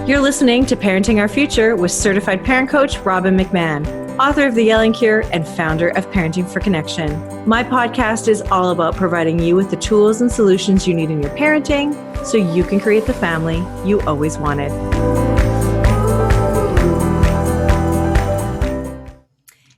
You're listening to Parenting Our Future with certified parent coach Robin McMahon, author of The Yelling Cure and founder of Parenting for Connection. My podcast is all about providing you with the tools and solutions you need in your parenting so you can create the family you always wanted.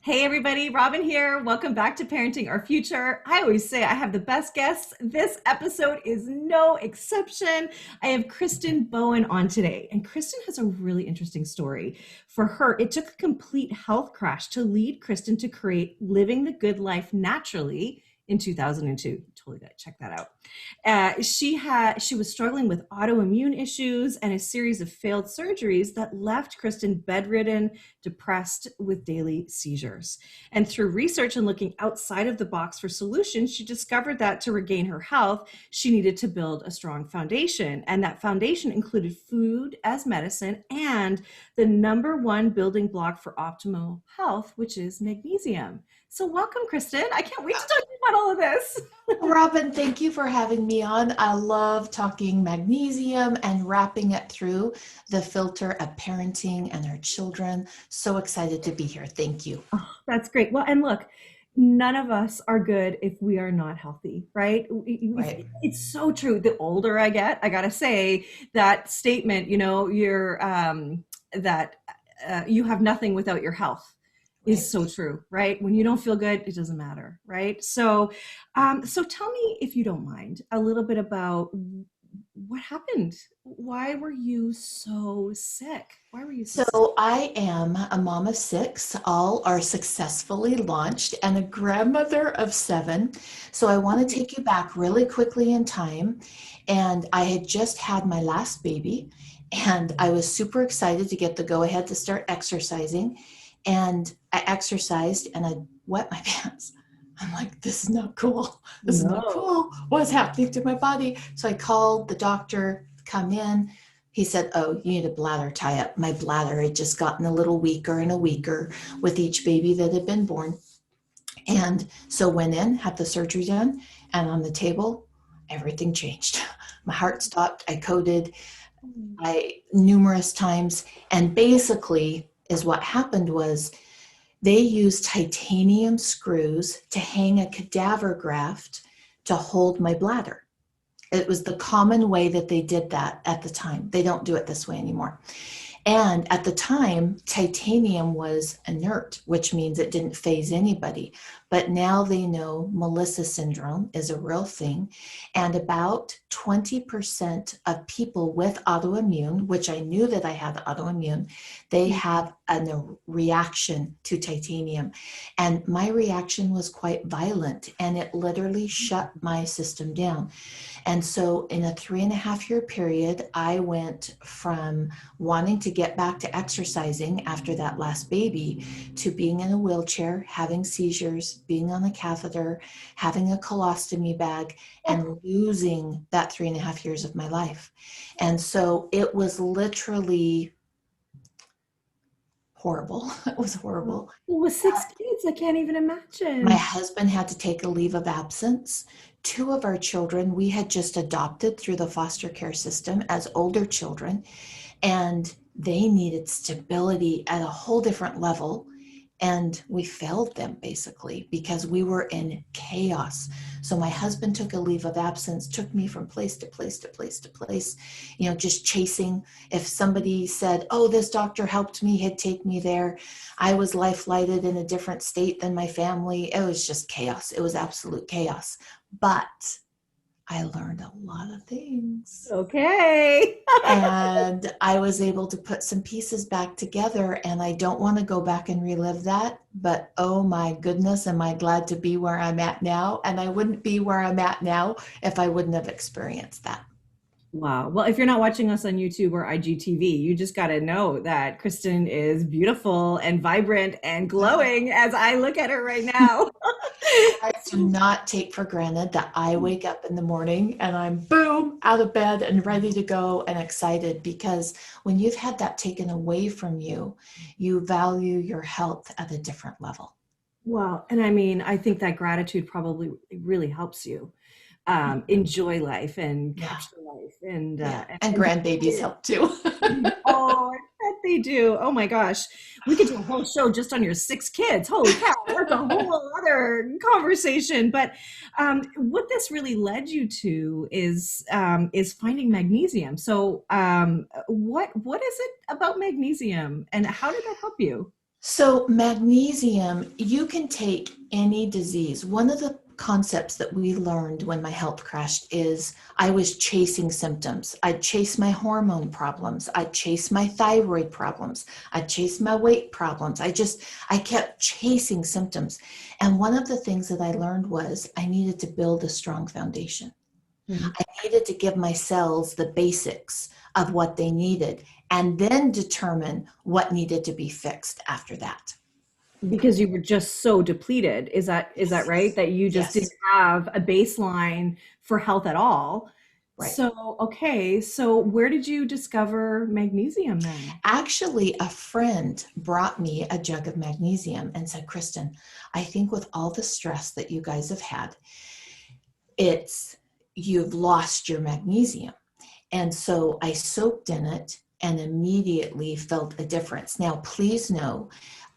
Hey everybody, Robin here. Welcome back to Parenting Our Future. I always say I have the best guests. This episode is no exception. I have Kristen Bowen on today, and Kristen has a really interesting story. For her, it took a complete health crash to lead Kristen to create Living the Good Life Naturally in 2002. Totally got to check that out. She was struggling with autoimmune issues and a series of failed surgeries that left Kristen bedridden, depressed with daily seizures. And through research and looking outside of the box for solutions, she discovered that to regain her health, she needed to build a strong foundation. And that foundation included food as medicine and the number one building block for optimal health, which is magnesium. So welcome, Kristen. I can't wait to talk to you about all of this. Robin, thank you for having me on. I love talking magnesium and wrapping it through the filter of parenting and our children. So excited to be here. Thank you. Oh, that's great. Well, and look, none of us are good if we are not healthy, right? Right. It's so true. The older I get, I gotta say that statement, you have nothing without your health. Is so true, right? When you don't feel good, it doesn't matter, right? So tell me, if you don't mind, a little bit about what happened. Why were you so sick? Why were you so sick? So I am a mom of 6. All are successfully launched and a grandmother of 7. So I want to take you back really quickly in time. And I had just had my last baby, and I was super excited to get the go-ahead to start exercising. And I exercised and I wet my pants. I'm like, this is not cool. This is not cool. What's happening to my body? So I called the doctor to come in. He said, oh, you need a bladder tie-up. My bladder had just gotten a little weaker and weaker with each baby that had been born. And so went in, had the surgery done, and on the table, everything changed. My heart stopped. I coded numerous times. And basically, is what happened was they used titanium screws to hang a cadaver graft to hold my bladder. It was the common way that they did that at the time. They don't do it this way anymore. And at the time, titanium was inert, which means it didn't phase anybody. But now they know Melissa syndrome is a real thing. And about 20% of people with autoimmune, which I knew that I had autoimmune, they have a reaction to titanium. And my reaction was quite violent, and it literally shut my system down. And so in a 3.5-year period, I went from wanting to get back to exercising after that last baby to being in a wheelchair, having seizures, being on a catheter, having a colostomy bag, and losing that 3.5 years of my life. And so it was literally horrible. It was horrible. Well, with 6 kids, I can't even imagine. My husband had to take a leave of absence. 2 of our children we had just adopted through the foster care system as older children, and they needed stability at a whole different level. And we failed them basically because we were in chaos. So my husband took a leave of absence, took me from place to place to place to place, just chasing. If somebody said, oh, this doctor helped me, he'd take me there. I was life-flighted in a different state than my family. It was just chaos. It was absolute chaos. But I learned a lot of things. Okay. And I was able to put some pieces back together, and I don't want to go back and relive that, but oh my goodness, am I glad to be where I'm at now. And I wouldn't be where I'm at now if I wouldn't have experienced that. Wow. Well, if you're not watching us on YouTube or IGTV, you just got to know that Kristen is beautiful and vibrant and glowing as I look at her right now. I do not take for granted that I wake up in the morning and I'm boom, out of bed and ready to go and excited, because when you've had that taken away from you, you value your health at a different level. Well, and I mean, I think that gratitude probably really helps you. enjoy life and Yeah. capture life and Yeah. And grandbabies help too. oh, I bet they do. Oh my gosh. We could do a whole show just on your 6 kids. Holy cow. That's a whole other conversation. But what this really led you to is finding magnesium. So what is it about magnesium and how did that help you? So, magnesium, you can take any disease. One of the concepts that we learned when my health crashed is I was chasing symptoms. I'd chase my hormone problems. I'd chase my thyroid problems. I'd chase my weight problems. I kept chasing symptoms. And one of the things that I learned was I needed to build a strong foundation. Mhm. I needed to give my cells the basics of what they needed and then determine what needed to be fixed after that. Because you were just so depleted. Is that Yes. right? That you just didn't Yes. have a baseline for health at all. Right. So, okay. So where did you discover magnesium then? Actually, a friend brought me a jug of magnesium and said, Kristen, I think with all the stress that you guys have had, you've lost your magnesium. And so I soaked in it and immediately felt a difference. Now, please know,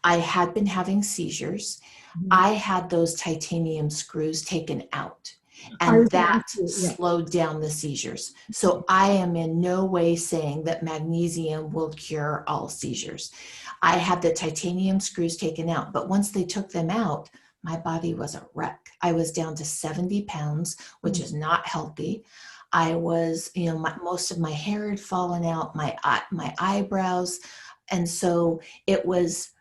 I had been having seizures. Mhm. I had those titanium screws taken out, I and was going to that ask you, yeah. slowed down the seizures. So I am in no way saying that magnesium will cure all seizures. I had the titanium screws taken out, but once they took them out, my body was a wreck. I was down to 70 pounds, which is not healthy. I was, most of my hair had fallen out, my eyebrows. And so it was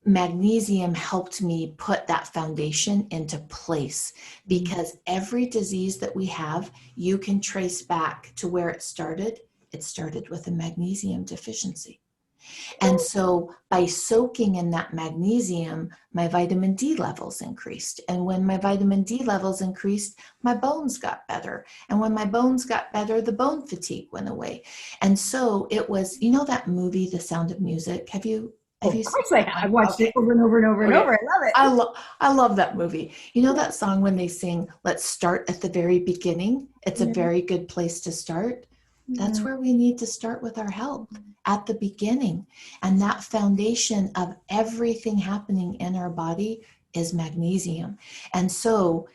magnesium helped me put that foundation into place because every disease that we have, you can trace back to where it started. It started with a magnesium deficiency. And so by soaking in that magnesium, my vitamin D levels increased. And when my vitamin D levels increased, my bones got better. And when my bones got better, the bone fatigue went away. And so it was, that movie, The Sound of Music. Have you Oh, have of you seen course I that have. one? I've watched it Okay. over and over and over and over. Okay. I love it. I love that movie. You know that song when they sing, let's start at the very beginning? It's a Yeah. very good place to start. That's Yeah. where we need to start with our health at the beginning. And that foundation of everything happening in our body is magnesium. And so,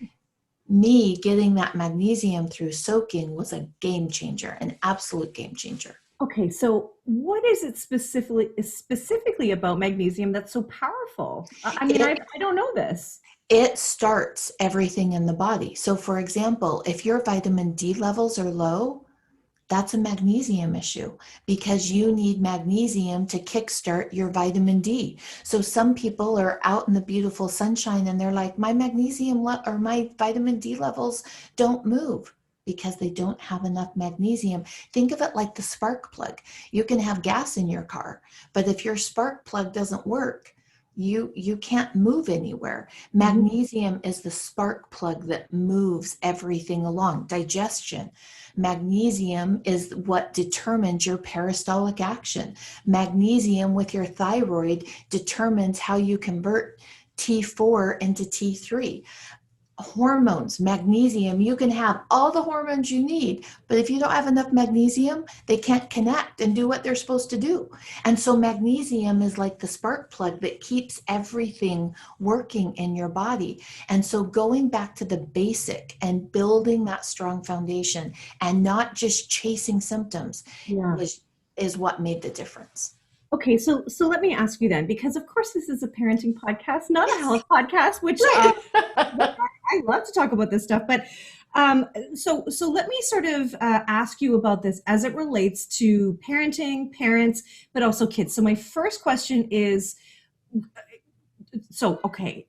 me getting that magnesium through soaking was a game changer, an absolute game changer. Okay, so what is it specifically about magnesium that's so powerful? I mean, It I don't know this. it starts everything in the body. So, for example, if your vitamin D levels are low, that's a magnesium issue because you need magnesium to kickstart your vitamin D. So some people are out in the beautiful sunshine and they're like, my or my vitamin D levels don't move because they don't have enough magnesium. Think of it like the spark plug. You can have gas in your car, but if your spark plug doesn't work, you can't move anywhere. Mhm. Magnesium is the spark plug that moves everything along. Digestion. Magnesium is what determines your peristaltic action. Magnesium with your thyroid determines how you convert T4 into T3. Hormones, magnesium, you can have all the hormones you need, but if you don't have enough magnesium, they can't connect and do what they're supposed to do. And so magnesium is like the spark plug that keeps everything working in your body. And so going back to the basic and building that strong foundation and not just chasing symptoms Yeah. was is what made the difference. Okay, so let me ask you then, because of course this is a parenting podcast, not a Yes. health podcast, which look, Right. I love to talk about this stuff. But so let me sort of ask you about this as it relates to parenting, parents, but also kids. So my first question is, so okay,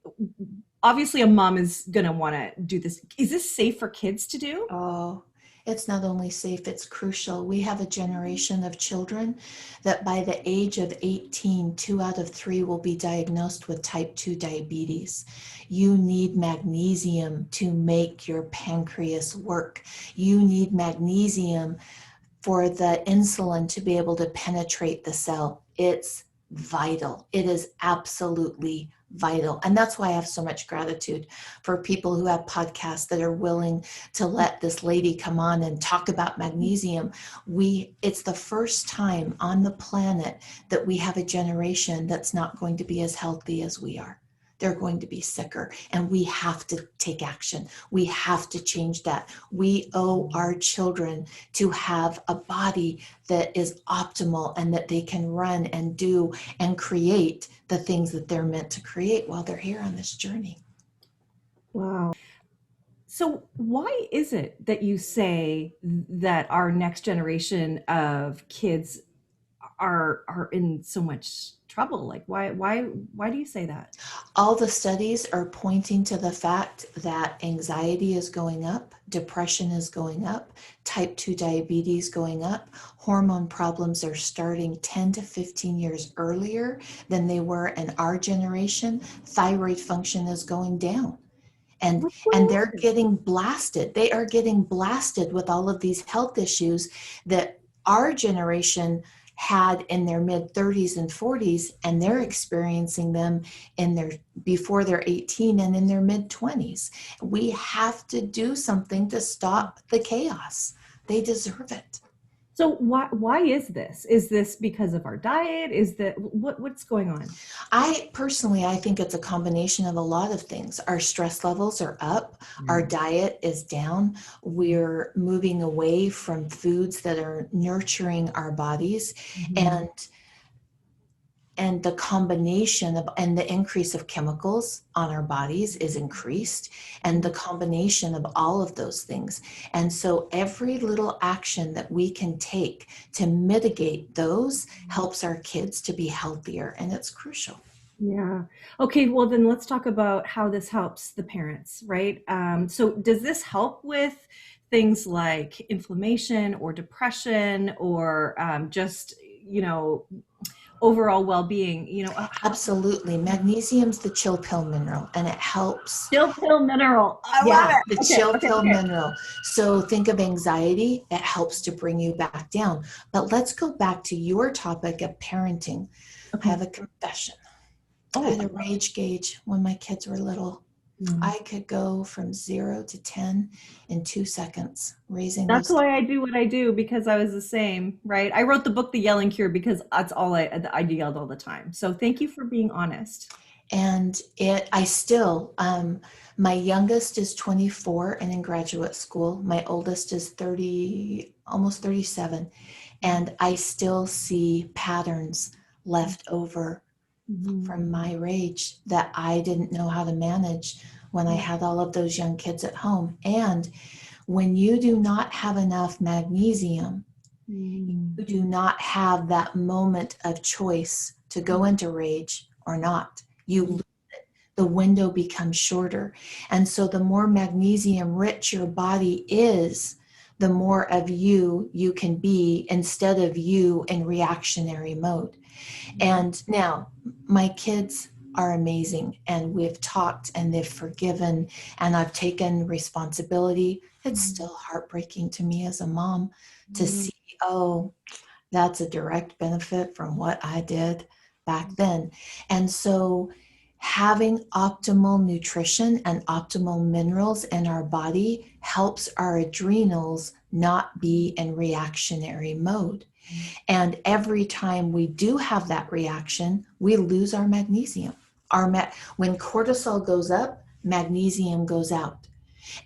obviously a mom is going to want to do this. Is this safe for kids to do? Oh, it's not only safe, it's crucial. We have a generation of children that by the age of 18, 2 out of 3 will be diagnosed with type 2 diabetes. You need magnesium to make your pancreas work. You need magnesium for the insulin to be able to penetrate the cell. It's vital. It is absolutely vital. And that's why I have so much gratitude for people who have podcasts that are willing to let this lady come on and talk about magnesium. It's the first time on the planet that we have a generation that's not going to be as healthy as we are. They're going to be sicker, and we have to take action. We have to change that. We owe our children to have a body that is optimal and that they can run and do and create the things that they're meant to create while they're here on this journey. Wow. So why is it that you say that our next generation of kids are in so much trouble? Like why do you say that? All the studies are pointing to the fact that anxiety is going up, depression is going up, type 2 diabetes going up, hormone problems are starting 10 to 15 years earlier than they were in our generation. Thyroid function is going down. And What's going and they're on? getting blasted. They are getting blasted with all of these health issues that our generation had in their mid 30s and 40s, and they're experiencing them in their before they're 18 and in their mid 20s. We have to do something to stop the chaos. They deserve it. So why is this? Is this because of our diet? Is that what's going on? I think it's a combination of a lot of things. Our stress levels are up, our diet is down, we're moving away from foods that are nurturing our bodies, Mhm. and the combination of and the increase of chemicals on our bodies is increased, and the combination of all of those things. And so every little action that we can take to mitigate those helps our kids to be healthier, and it's crucial. Yeah. Okay, well then let's talk about how this helps the parents, right? So does this help with things like inflammation or depression or just, you know, overall well-being? Absolutely. Magnesium's the chill pill mineral, and it helps. Still pill mineral. I love Yeah, the it. Okay, chill okay, pill okay. mineral. So think of anxiety, it helps to bring you back down. But let's go back to your topic of parenting. I Okay. have a confession. I Oh, had a rage gauge when my kids were little. mm. I could go from 0 to 10 in 2 seconds raising That's those. why I do what I do because I was the same, right? I wrote the book The Yelling Cure because that's all I yelled all the time. So thank you for being honest. And I still, my youngest is 24 and in graduate school. My oldest is 30, almost 37. And I still see patterns left over Mhm. from my rage that I didn't know how to manage when I had all of those young kids at home. And when you do not have enough magnesium, Mhm. you do not have that moment of choice to go into rage or not. You the window becomes shorter. And so the more magnesium rich your body is, the more of you can be instead of you in reactionary mode. And now my kids are amazing, and we've talked and they've forgiven, and I've taken responsibility. It's still heartbreaking to me as a mom to Mhm. see, oh, that's a direct benefit from what I did back then. And so having optimal nutrition and optimal minerals in our body helps our adrenals not be in reactionary mode. And every time we do have that reaction, we lose our magnesium. When cortisol goes up, magnesium goes out.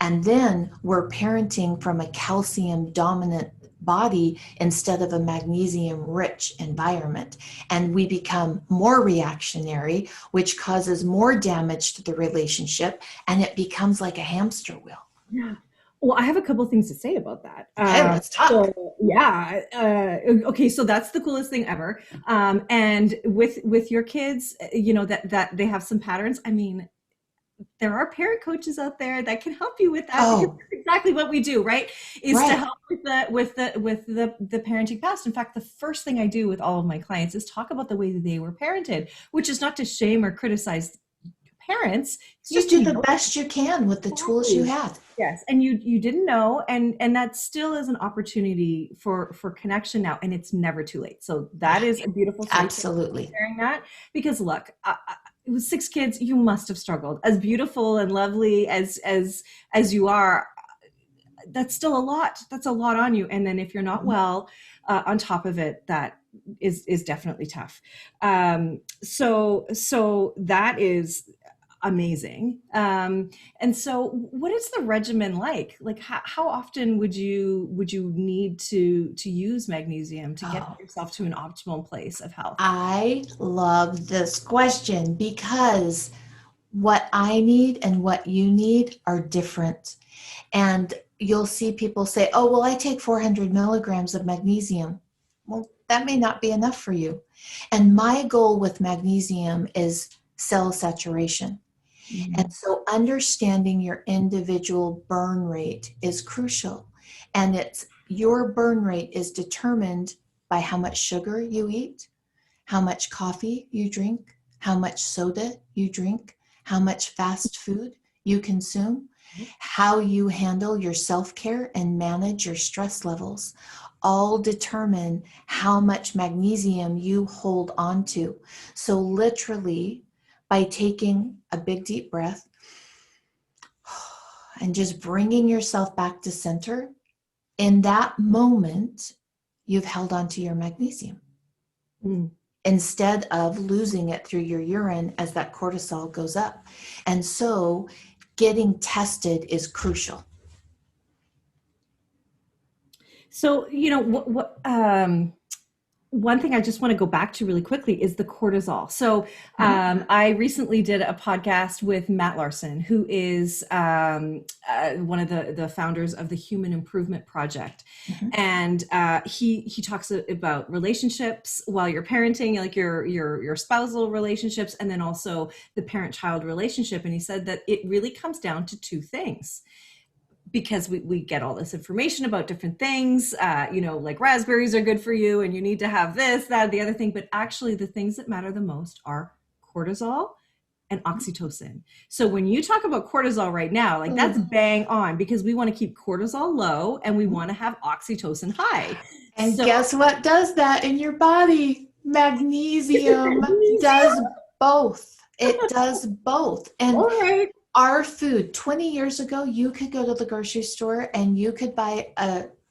And then we're parenting from a calcium dominant body instead of a magnesium rich environment. And we become more reactionary, which causes more damage to the relationship. And it becomes like a hamster wheel. Yeah. Well, I have a couple things to say about that. Okay, let's talk. So yeah, okay, so that's the coolest thing ever. And with your kids, that they have some patterns. I mean, there are parent coaches out there that can help you with that because Oh, that's exactly what we do, right? Is to right. help with the parenting past. In fact, the first thing I do with all of my clients is talk about the way that they were parented, which is not to shame or criticize parents. It's You just do you the know best you can with the tools you exactly. had. Yes, and you didn't know, and that still is an opportunity for connection now, and it's never too late. So that Yeah, is a beautiful story. Thank you for absolutely. sharing that because look, It was 6 kids. You must have struggled. As beautiful and lovely as you are, that's still a lot. That's a lot on you. And then if you're not well, on top of it, that is definitely tough. So that is amazing. And so what is the regimen like? Like how often would you need to use magnesium to get Oh, yourself to an optimal place of health? I love this question because what I need and what you need are different. And you'll see people say, oh, well, I take 400 milligrams of magnesium. Well, that may not be enough for you. And my goal with magnesium is cell saturation. And so understanding your individual burn rate is crucial. And your burn rate is determined by how much sugar you eat, how much coffee you drink, how much soda you drink, how much fast food you consume, how you handle your self-care and manage your stress levels, all determine how much magnesium you hold on to. So literally, by taking a big deep breath and just bringing yourself back to center, in that moment, you've held on to your magnesium. Mm. Instead of losing it through your urine as that cortisol goes up. And so getting tested is crucial. So, one thing I just want to go back to really quickly is the cortisol. So, I recently did a podcast with Matt Larson, who is one of the founders of the Human Improvement Project, and he talks about relationships while you're parenting, like your spousal relationships, and then also the parent-child relationship. And he said that it really comes down to two things, because we get all this information about different things, like raspberries are good for you and you need to have this, that, the other thing. But actually the things that matter the most are cortisol and oxytocin. So when you talk about cortisol right now, like that's bang on, because we want to keep cortisol low and we want to have oxytocin high. And So guess what does that in your body? Magnesium does both. It does both. And all right. our food, 20 years ago, you could go to the grocery store and you could buy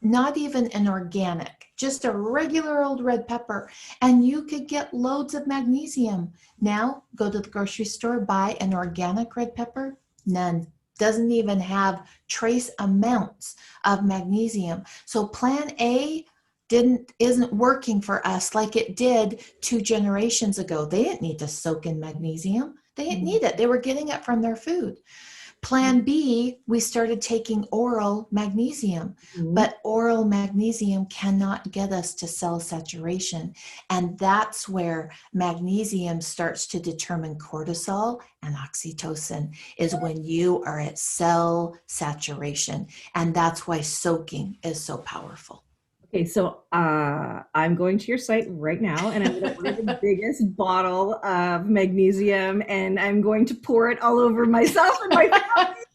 not even an organic, just a regular old red pepper, and you could get loads of magnesium. Now, go to the grocery store, buy an organic red pepper, none. Doesn't even have trace amounts of magnesium. So plan A isn't working for us like it did 2 generations ago. They didn't need to soak in magnesium. They didn't need it. They were getting it from their food. Plan B, we started taking oral magnesium, but oral magnesium cannot get us to cell saturation. And that's where magnesium starts to determine cortisol and oxytocin, is when you are at cell saturation. And that's why soaking is so powerful. Okay, so I'm going to your site right now and I'm going to order the biggest bottle of magnesium and I'm going to pour it all over myself and my family,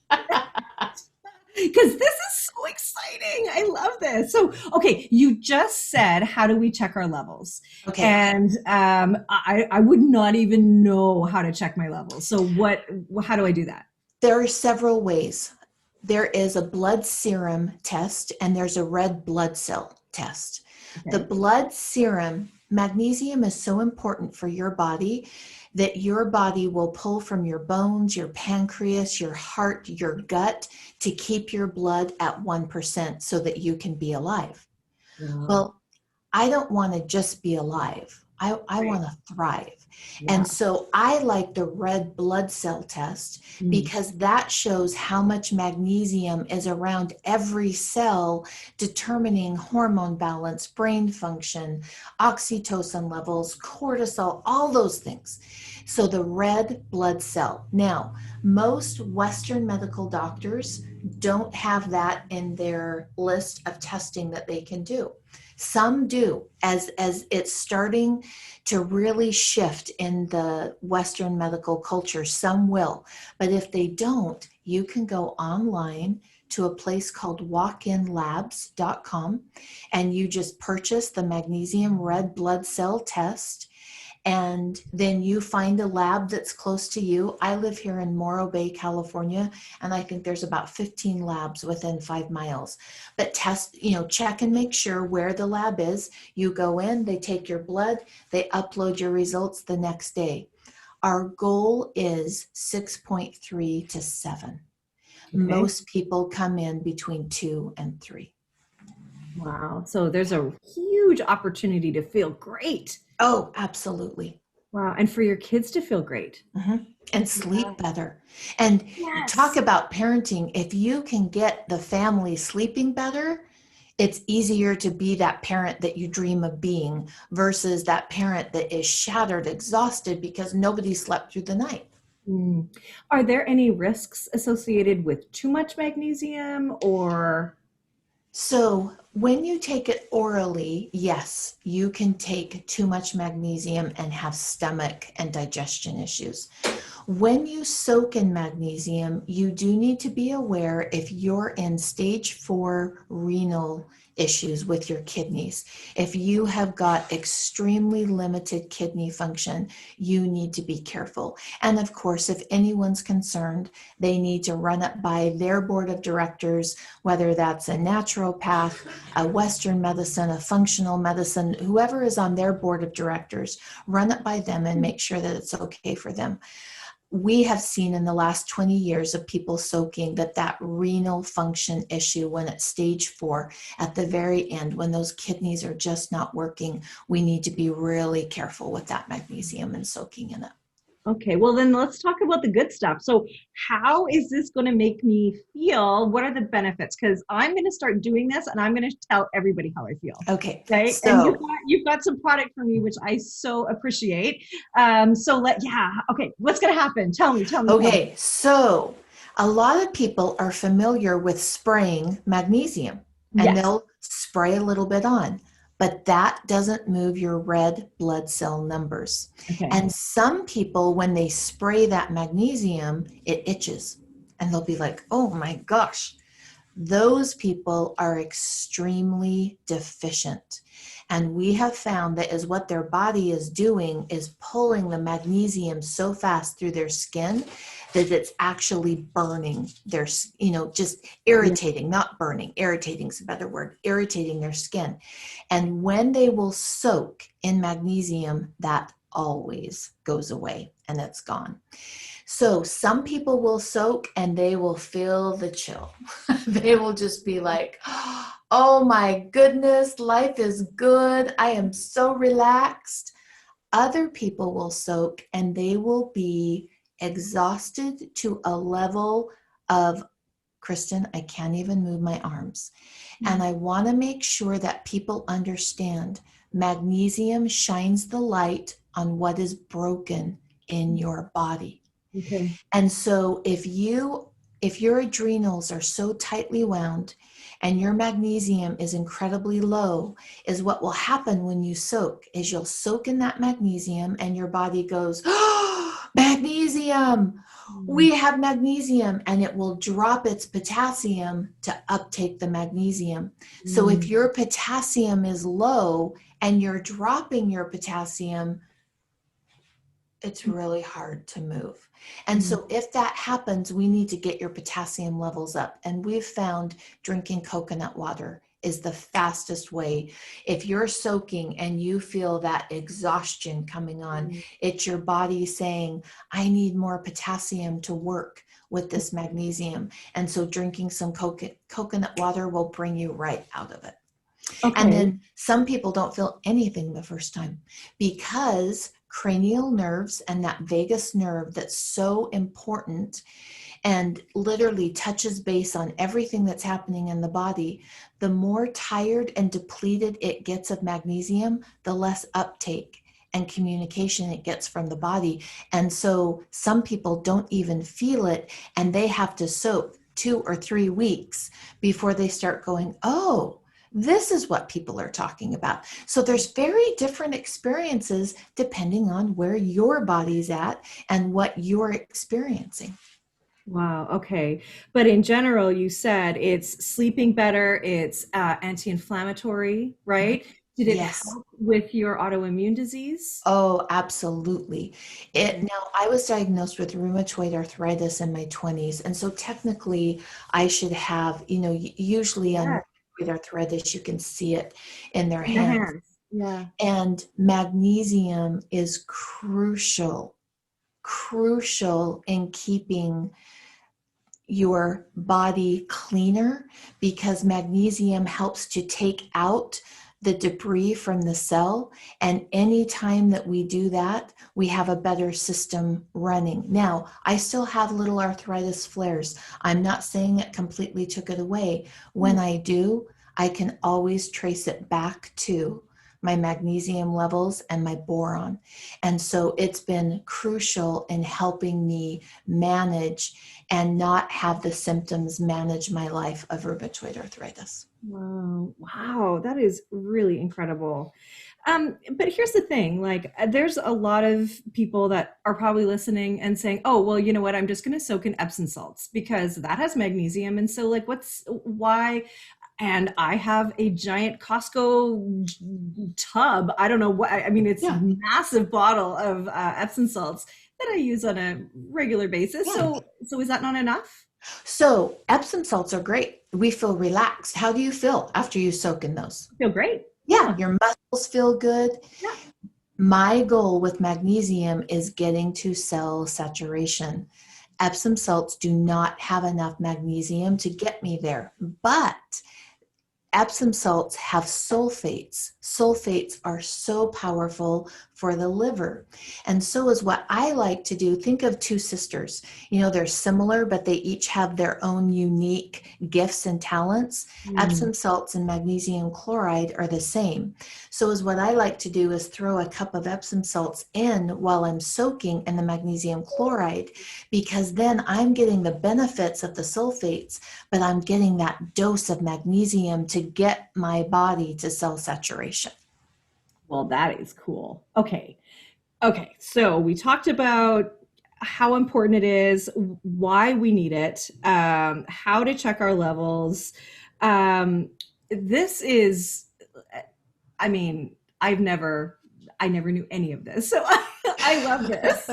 because this is so exciting. I love this. So, okay, you just said, how do we check our levels? Okay. And I would not even know how to check my levels. So how do I do that? There are several ways. There is a blood serum test and there's a red blood cell test. Okay. The blood serum, magnesium is so important for your body that your body will pull from your bones, your pancreas, your heart, your gut to keep your blood at 1% so that you can be alive. Wow. Well, I don't want to just be alive. I want to thrive. Yeah. And so I like the red blood cell test because that shows how much magnesium is around every cell, determining hormone balance, brain function, oxytocin levels, cortisol, all those things. So the red blood cell. Now, most Western medical doctors don't have that in their list of testing that they can do. Some do, as it's starting to really shift in the Western medical culture. Some will, but if they don't, you can go online to a place called walkinlabs.com and you just purchase the magnesium red blood cell test. and then you find a lab that's close to you. I live here in Morro Bay, California, and I think there's about 15 labs within 5 miles. But test, check and make sure where the lab is. You go in, they take your blood, they upload your results the next day. Our goal is 6.3 to 7. Okay. Most people come in between 2 and 3. Wow. So there's a huge opportunity to feel great. Oh, absolutely. Wow. And for your kids to feel great. And sleep better. And talk Yes. about parenting. If you can get the family sleeping better, it's easier to be that parent that you dream of being versus that parent that is shattered, exhausted because nobody slept through the night. Mm. Are there any risks associated with too much magnesium or? So when you take it orally, yes, you can take too much magnesium and have stomach and digestion issues. When you soak in magnesium, you do need to be aware if you're in stage 4 renal issues with your kidneys. If you have got extremely limited kidney function, you need to be careful. And of course, if anyone's concerned, they need to run it by their board of directors, whether that's a naturopath, a Western medicine, a functional medicine, whoever is on their board of directors, run it by them and make sure that it's okay for them. We have seen in the last 20 years of people soaking that renal function issue, when it's stage 4 at the very end, when those kidneys are just not working, we need to be really careful with that magnesium and soaking in it. Okay, well then let's talk about the good stuff. So how is this going to make me feel? What are the benefits? Because I'm going to start doing this and I'm going to tell everybody how I feel. Okay, Right. And so you've got some product for me, which I so appreciate. Okay, what's going to happen? Tell me. so a lot of people are familiar with spraying magnesium, and Yes. they'll spray a little bit on, but that doesn't move your red blood cell numbers. Okay. And some people, when they spray that magnesium, it itches, and they'll be like, oh my gosh. Those people are extremely deficient. And we have found that is what their body is doing is pulling the magnesium so fast through their skin that it's actually burning their, just Yeah. irritating, not burning, irritating is a better word, irritating their skin. And when they will soak in magnesium, that always goes away and it's gone. So some people will soak and they will feel the chill. They will just be like, oh my goodness, life is good. I am so relaxed. Other people will soak and they will be exhausted to a level of, Kristen, I can't even move my arms. And I want to make sure that people understand magnesium shines the light on what is broken in your body. Okay. And so if your adrenals are so tightly wound and your magnesium is incredibly low, is what will happen when you soak is you'll soak in that magnesium and your body goes, oh, magnesium. We have magnesium, and it will drop its potassium to uptake the magnesium. So if your potassium is low and you're dropping your potassium, it's really hard to move. And so if that happens, we need to get your potassium levels up. And we've found drinking coconut water is the fastest way. If you're soaking and you feel that exhaustion coming on, it's your body saying, I need more potassium to work with this magnesium. And so drinking some coconut water will bring you right out of it. And Okay. then some people don't feel anything the first time because cranial nerves and that vagus nerve that's so important and literally touches base on everything that's happening in the body, the more tired and depleted it gets of magnesium, the less uptake and communication it gets from the body. And so some people don't even feel it, and they have to soak 2 or 3 weeks before they start going, oh, this is what people are talking about. So there's very different experiences depending on where your body's at and what you're experiencing. Wow. Okay. But in general, you said it's sleeping better, it's anti-inflammatory, right? Did it Yes. help with your autoimmune disease? Oh, absolutely. Okay. Now I was diagnosed with rheumatoid arthritis in my 20s, and so technically I should have, usually on Yeah. rheumatoid arthritis you can see it in their In the hands. hands. Yeah. And magnesium is crucial in keeping your body cleaner because magnesium helps to take out the debris from the cell. And anytime that we do that, we have a better system running. Now, I still have little arthritis flares. I'm not saying it completely took it away. When I do, I can always trace it back to my magnesium levels and my boron. And so it's been crucial in helping me manage and not have the symptoms manage my life of rheumatoid arthritis. Wow. Wow. That is really incredible. But here's the thing, like there's a lot of people that are probably listening and saying, oh, well, you know what, I'm just going to soak in Epsom salts because that has magnesium. And so like, why? And I have a giant Costco tub. I don't know what, I mean, it's Yeah, massive bottle of Epsom salts that I use on a regular basis. yeah. So is that not enough? So Epsom salts are great. We feel relaxed. How do you feel after you soak in those? I feel great. Yeah, Yeah. your muscles feel good. Yeah. My goal with magnesium is getting to cell saturation. Epsom salts do not have enough magnesium to get me there, but Epsom salts have sulfates. Sulfates are so powerful for the liver. And so is what I like to do. Think of two sisters. They're similar, but they each have their own unique gifts and talents. Mm. Epsom salts and magnesium chloride are the same. So is what I like to do is throw a cup of Epsom salts in while I'm soaking in the magnesium chloride, because then I'm getting the benefits of the sulfates, but I'm getting that dose of magnesium to get my body to cell saturation. Well, that is cool. Okay. Okay. So we talked about how important it is, why we need it, how to check our levels. This is, I mean, I never knew any of this. So I love this.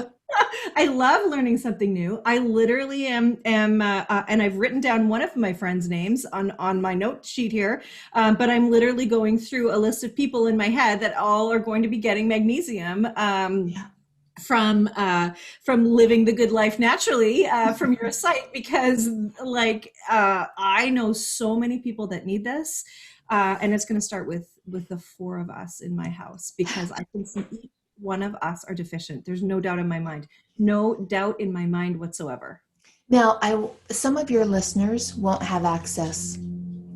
I love learning something new. I literally and I've written down one of my friends' names on my note sheet here. But I'm literally going through a list of people in my head that all are going to be getting magnesium. Yeah. From living the good life naturally from your site because I know so many people that need this and it's going to start with the four of us in my house because I can see each one of us are deficient. There's no doubt in my mind, no doubt in my mind whatsoever. Now, some of your listeners won't have access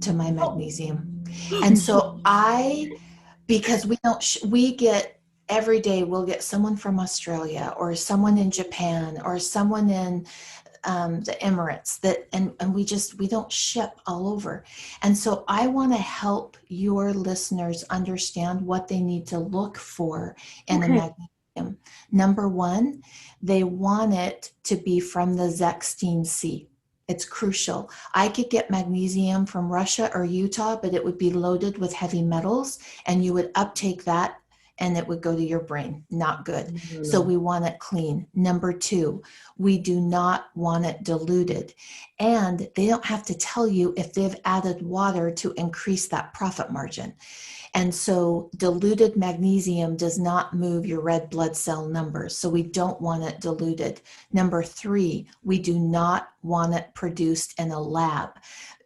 to my Oh. magnesium. And so because we don't, we get every day, we'll get someone from Australia or someone in Japan or someone in the Emirates and we don't ship all over. And so I want to help your listeners understand what they need to look for in a Okay. magnesium. Number one, they want it to be from the Zechstein Sea. It's crucial. I could get magnesium from Russia or Utah, but it would be loaded with heavy metals and you would uptake that and it would go to your brain. Not good. No, So no. we want it clean. Number two, we do not want it diluted. And they don't have to tell you if they've added water to increase that profit margin. And so diluted magnesium does not move your red blood cell numbers. So we don't want it diluted. Number three, we do not want it produced in a lab.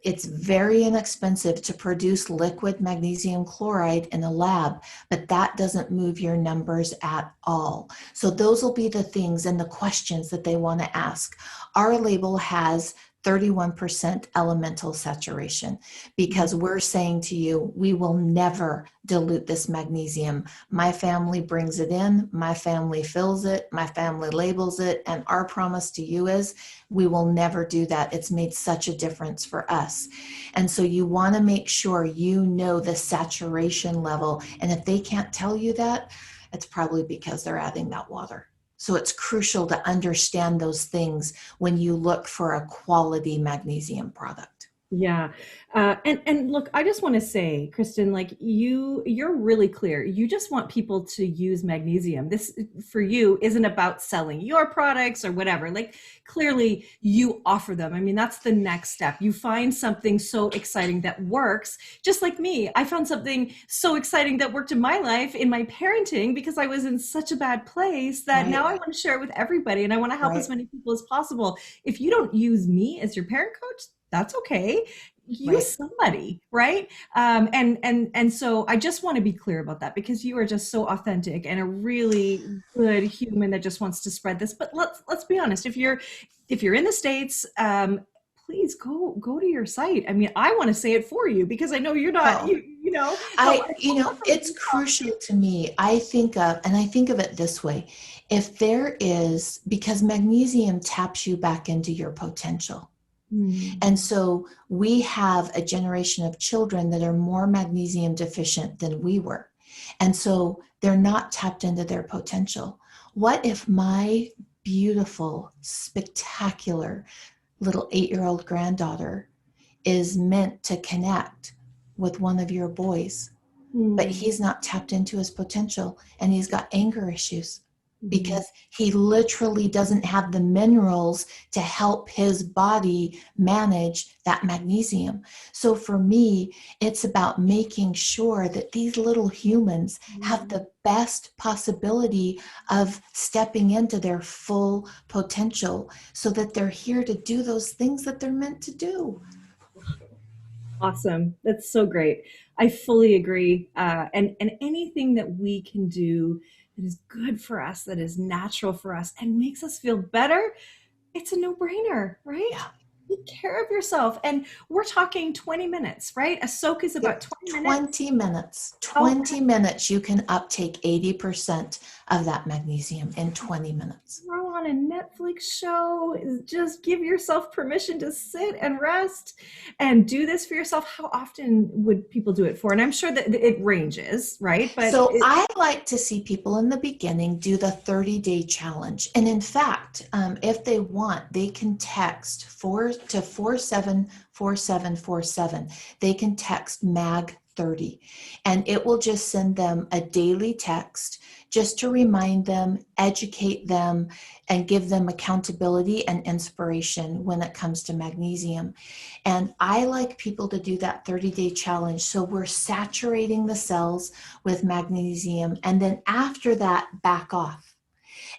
It's very inexpensive to produce liquid magnesium chloride in a lab, but that doesn't move your numbers at all. So those will be the things and the questions that they want to ask. Our label has 31% elemental saturation because we're saying to you, we will never dilute this magnesium. My family brings it in, my family fills it, my family labels it, and our promise to you is we will never do that. It's made such a difference for us. And so you want to make sure you know the saturation level. And if they can't tell you that, it's probably because they're adding that water. So it's crucial to understand those things when you look for a quality magnesium product. Yeah. And look, I just want to say, Kristen, like you're really clear. You just want people to use magnesium. This for you isn't about selling your products or whatever. Like clearly you offer them. I mean, that's the next step. You find something so exciting that works. Just like me, I found something so exciting that worked in my life, in my parenting, because I was in such a bad place that now Right, I want to share it with everybody and I want to help as right, many people as possible. If you don't use me as your parent coach, that's okay. Use right. somebody, right? And so I just want to be clear about that because you are just so authentic and a really good human that just wants to spread this. But let's be honest. If you're in the States, please go to your site. I mean, I want to say it for you because I know you're not Oh, you know. So I want them it's to crucial to me. I think of it this way. If there is, because magnesium taps you back into your potential. Mm, And so we have a generation of children that are more magnesium deficient than we were. And so they're not tapped into their potential. What if my beautiful, spectacular little 8-year-old granddaughter is meant to connect with one of your boys, but mm, he's not tapped into his potential and he's got anger issues mm. because he literally doesn't have the minerals to help his body manage that magnesium. So for me, it's about making sure that these little humans have Mm. the best possibility of stepping into their full potential so that they're here to do those things that they're meant to do. Awesome. That's so great. I fully agree. And anything that we can do that is good for us, that is natural for us, and makes us feel better, it's a no-brainer, right? Yeah. Take care of yourself. And we're talking 20 minutes, right? A soak is about Yep, 20 minutes. 20 minutes. Oh, 20 minutes, you can uptake 80% of that magnesium in 20 minutes. throw on a Netflix show, just give yourself permission to sit and rest and do this for yourself. How often would people do it for? And I'm sure that it ranges, right? But So I like to see people in the beginning do the 30-day challenge. And in fact, if they want, they can text 4 to 474747. They can text MAG 30 and it will just send them a daily text just to remind them, educate them, and give them accountability and inspiration when it comes to magnesium. And I like people to do that 30-day challenge. So we're saturating the cells with magnesium. And then after that, back off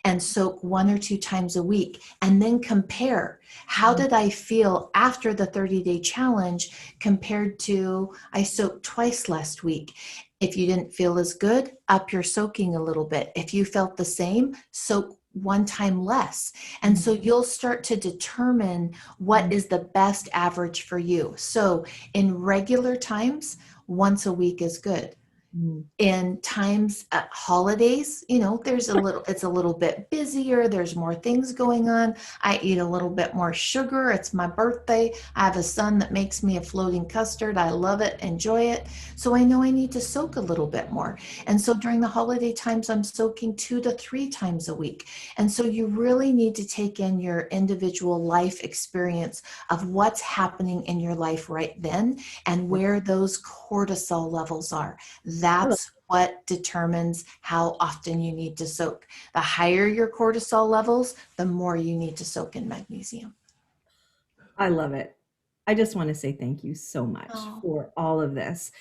and soak 1 or 2 times a week. And then compare how did I feel after the 30-day challenge compared to I soaked twice last week. If you didn't feel as good, up your soaking a little bit. If you felt the same, soak 1 time less. And so you'll start to determine what is the best average for you. So in regular times, once a week is good. In times at holidays, it's a little bit busier, there's more things going on. I eat a little bit more sugar, it's my birthday, I have a son that makes me a floating custard, I love it, enjoy it, so I know I need to soak a little bit more. And so during the holiday times, I'm soaking 2 to 3 times a week. And so you really need to take in your individual life experience of what's happening in your life right then and where those cortisol levels are. That's what determines how often you need to soak. The higher your cortisol levels, the more you need to soak in magnesium. I love it. I just want to say thank you so much Oh, for all of this.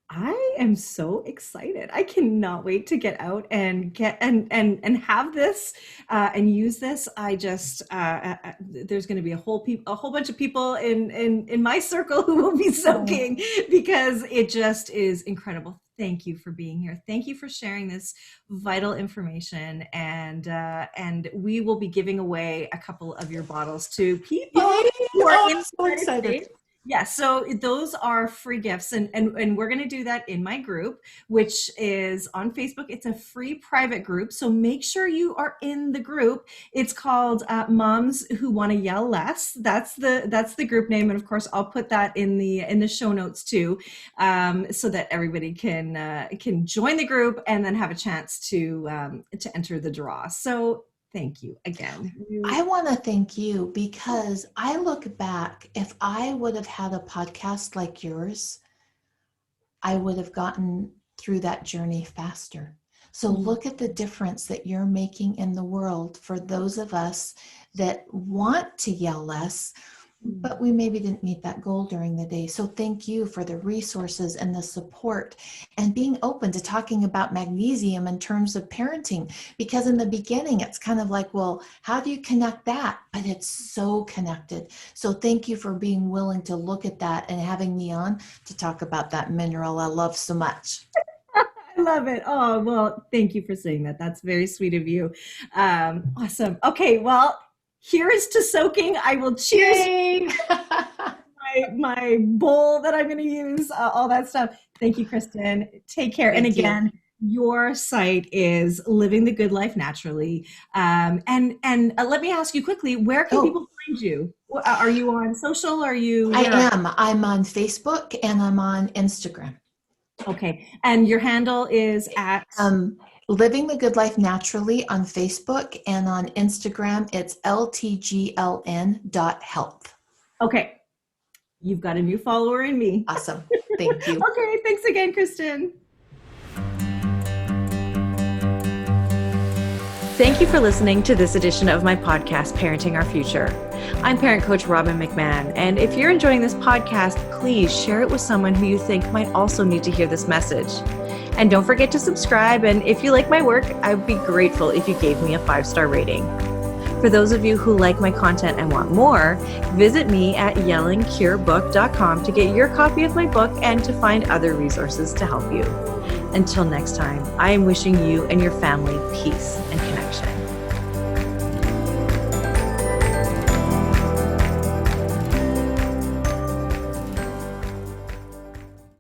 I am so excited. I cannot wait to get out and get and have this and use this. There's going to be a whole bunch of people in my circle who will be oh, soaking because it just is incredible. Thank you for being here. Thank you for sharing this vital information, and we will be giving away a couple of your bottles to people yay! who are Oh, in I'm the so United excited. States. Yeah, so those are free gifts, and we're going to do that in my group, which is on Facebook. It's a free private group, so make sure you are in the group. It's called Moms Who Want to Yell Less. That's the group name, and of course, I'll put that in the show notes too, so that everybody can join the group and then have a chance to enter the draw. So thank you again. I want to thank you because I look back, if I would have had a podcast like yours, I would have gotten through that journey faster. So look at the difference that you're making in the world for those of us that want to yell less, but we maybe didn't meet that goal during the day. So thank you for the resources and the support and being open to talking about magnesium in terms of parenting, because in the beginning, it's kind of like, well, how do you connect that? But it's so connected. So thank you for being willing to look at that and having me on to talk about that mineral I love so much. I love it. Oh, well, thank you for saying that. That's very sweet of you. Awesome. Okay, well, here is to soaking. I will choose my bowl that I'm going to use, all that stuff. Thank you, Kristen. Take care. And again, your site is Living the Good Life Naturally. And let me ask you quickly, where can people find you? Are you on social? I am. I'm on Facebook and I'm on Instagram. Okay. And your handle is at? Living the Good Life Naturally on Facebook, and on Instagram, it's ltgln.health. Okay. You've got a new follower in me. Awesome. Thank you. Okay. Thanks again, Kristen. Thank you for listening to this edition of my podcast, Parenting Our Future. I'm parent coach Robin McMahon, and if you're enjoying this podcast, please share it with someone who you think might also need to hear this message. And don't forget to subscribe, and if you like my work, I would be grateful if you gave me a 5-star rating. For those of you who like my content and want more, visit me at yellingcurebook.com to get your copy of my book and to find other resources to help you. Until next time, I am wishing you and your family peace and connection.